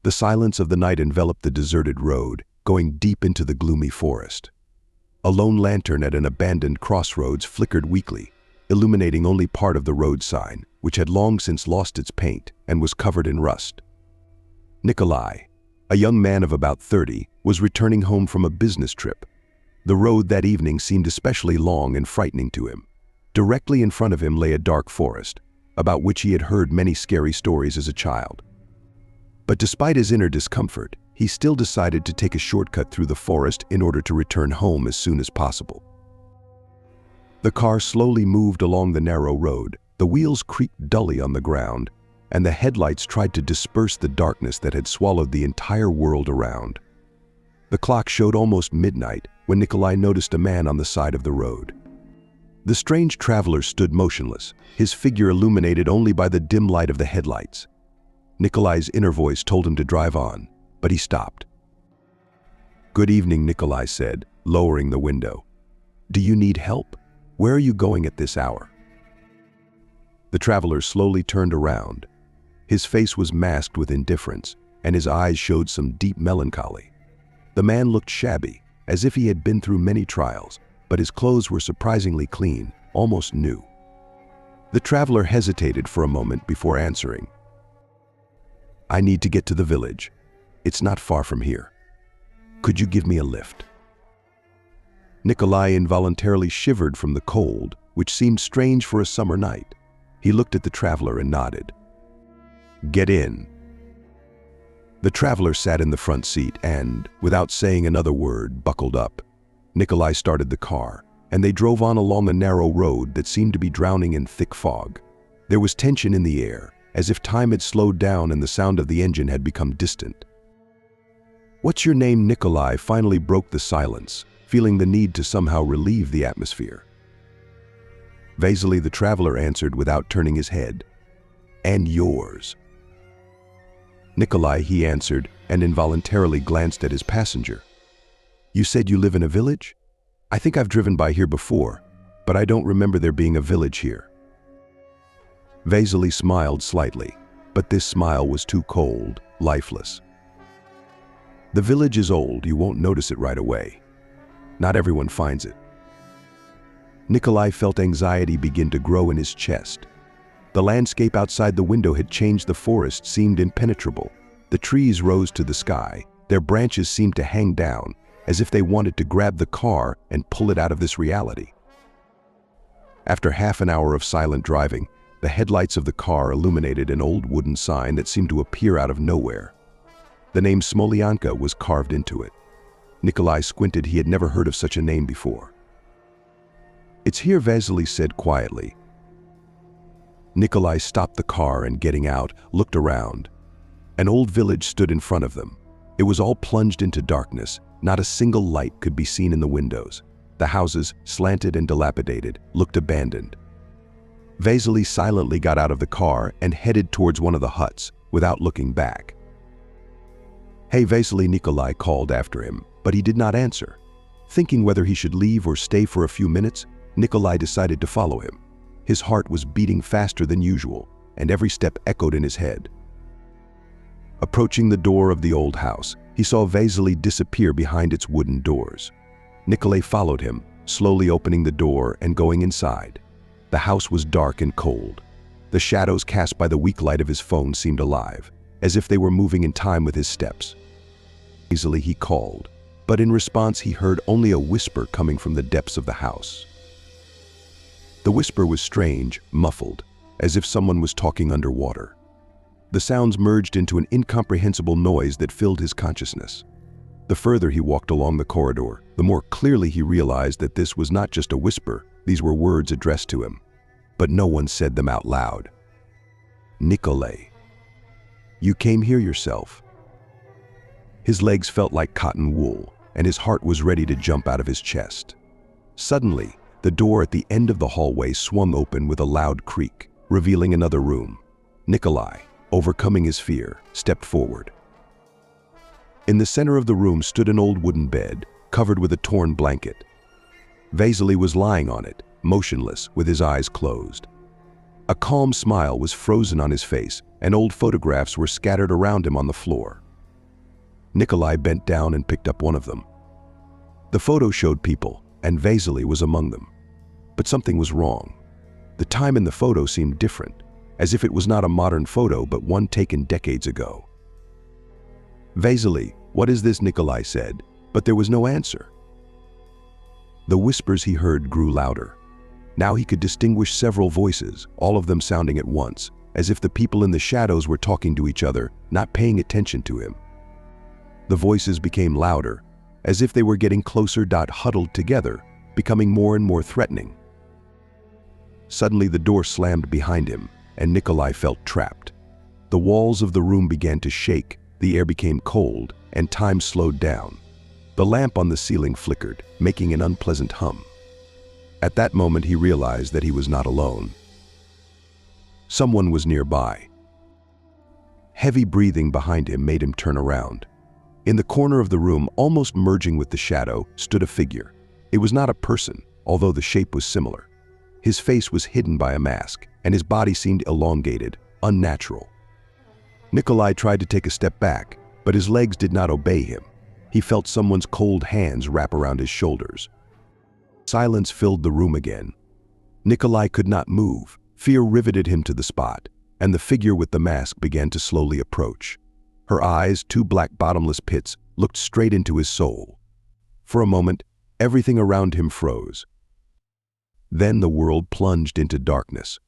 The silence of the night enveloped the deserted road, going deep into the gloomy forest. A lone lantern at an abandoned crossroads flickered weakly, illuminating only part of the road sign, which had long since lost its paint and was covered in rust. Nikolai, a young man of about 30, was returning home from a business trip. The road that evening seemed especially long and frightening to him. Directly in front of him lay a dark forest, about which he had heard many scary stories as a child. But despite his inner discomfort, he still decided to take a shortcut through the forest in order to return home as soon as possible. The car slowly moved along the narrow road, the wheels creaked dully on the ground, and the headlights tried to disperse the darkness that had swallowed the entire world around. The clock showed almost midnight when Nikolai noticed a man on the side of the road. The strange traveler stood motionless, his figure illuminated only by the dim light of the headlights. Nikolai's inner voice told him to drive on, but he stopped. "Good evening," Nikolai said, lowering the window. "Do you need help? Where are you going at this hour?" The traveler slowly turned around. His face was masked with indifference, and his eyes showed some deep melancholy. The man looked shabby, as if he had been through many trials, but his clothes were surprisingly clean, almost new. The traveler hesitated for a moment before answering. "I need to get to the village. It's not far from here. Could you give me a lift?" Nikolai involuntarily shivered from the cold, which seemed strange for a summer night. He looked at the traveler and nodded. "Get in." The traveler sat in the front seat and, without saying another word, buckled up. Nikolai started the car, and they drove on along a narrow road that seemed to be drowning in thick fog. There was tension in the air, as if time had slowed down and the sound of the engine had become distant. "What's your name?" Nikolai finally broke the silence, feeling the need to somehow relieve the atmosphere. Vasily, the traveler answered without turning his head. "And yours?" "Nikolai," he answered, and involuntarily glanced at his passenger. "You said you live in a village? I think I've driven by here before, but I don't remember there being a village here." Vasily smiled slightly, but this smile was too cold, lifeless. "The village is old, you won't notice it right away. Not everyone finds it." Nikolai felt anxiety begin to grow in his chest. The landscape outside the window had changed. The forest seemed impenetrable. The trees rose to the sky. Their branches seemed to hang down, as if they wanted to grab the car and pull it out of this reality. After half an hour of silent driving, the headlights of the car illuminated an old wooden sign that seemed to appear out of nowhere. The name Smolyanka was carved into it. Nikolai squinted. He had never heard of such a name before. "It's here," Vasily said quietly. Nikolai stopped the car and, getting out, looked around. An old village stood in front of them. It was all plunged into darkness. Not a single light could be seen in the windows. The houses, slanted and dilapidated, looked abandoned. Vasily silently got out of the car and headed towards one of the huts, without looking back. "Hey, Vasily," Nikolai called after him, but he did not answer. Thinking whether he should leave or stay for a few minutes, Nikolai decided to follow him. His heart was beating faster than usual, and every step echoed in his head. Approaching the door of the old house, he saw Vasily disappear behind its wooden doors. Nikolai followed him, slowly opening the door and going inside. The house was dark and cold. The shadows cast by the weak light of his phone seemed alive, as if they were moving in time with his steps. Easily he called, but in response he heard only a whisper coming from the depths of the house. The whisper was strange, muffled, as if someone was talking underwater. The sounds merged into an incomprehensible noise that filled his consciousness. The further he walked along the corridor, the more clearly he realized that this was not just a whisper. These were words addressed to him, but no one said them out loud. "Nikolai, you came here yourself." His legs felt like cotton wool, and his heart was ready to jump out of his chest. Suddenly, the door at the end of the hallway swung open with a loud creak, revealing another room. Nikolai, overcoming his fear, stepped forward. In the center of the room stood an old wooden bed, covered with a torn blanket. Vasily was lying on it, motionless, with his eyes closed. A calm smile was frozen on his face, and old photographs were scattered around him on the floor. Nikolai bent down and picked up one of them. The photo showed people, and Vasily was among them. But something was wrong. The time in the photo seemed different, as if it was not a modern photo but one taken decades ago. "Vasily, what is this?" Nikolai said, but there was no answer. The whispers he heard grew louder. Now he could distinguish several voices, all of them sounding at once, as if the people in the shadows were talking to each other, not paying attention to him. The voices became louder, as if they were getting closer, huddled together, becoming more and more threatening. Suddenly the door slammed behind him, and Nikolai felt trapped. The walls of the room began to shake, the air became cold, and time slowed down. The lamp on the ceiling flickered, making an unpleasant hum. At that moment he realized that he was not alone. Someone was nearby. Heavy breathing behind him made him turn around. In the corner of the room, almost merging with the shadow, stood a figure. It was not a person, although the shape was similar. His face was hidden by a mask, and his body seemed elongated, unnatural. Nikolai tried to take a step back, but his legs did not obey him. He felt someone's cold hands wrap around his shoulders. Silence filled the room again. Nikolai could not move. Fear riveted him to the spot, and the figure with the mask began to slowly approach. Her eyes, two black bottomless pits, looked straight into his soul. For a moment, everything around him froze. Then the world plunged into darkness.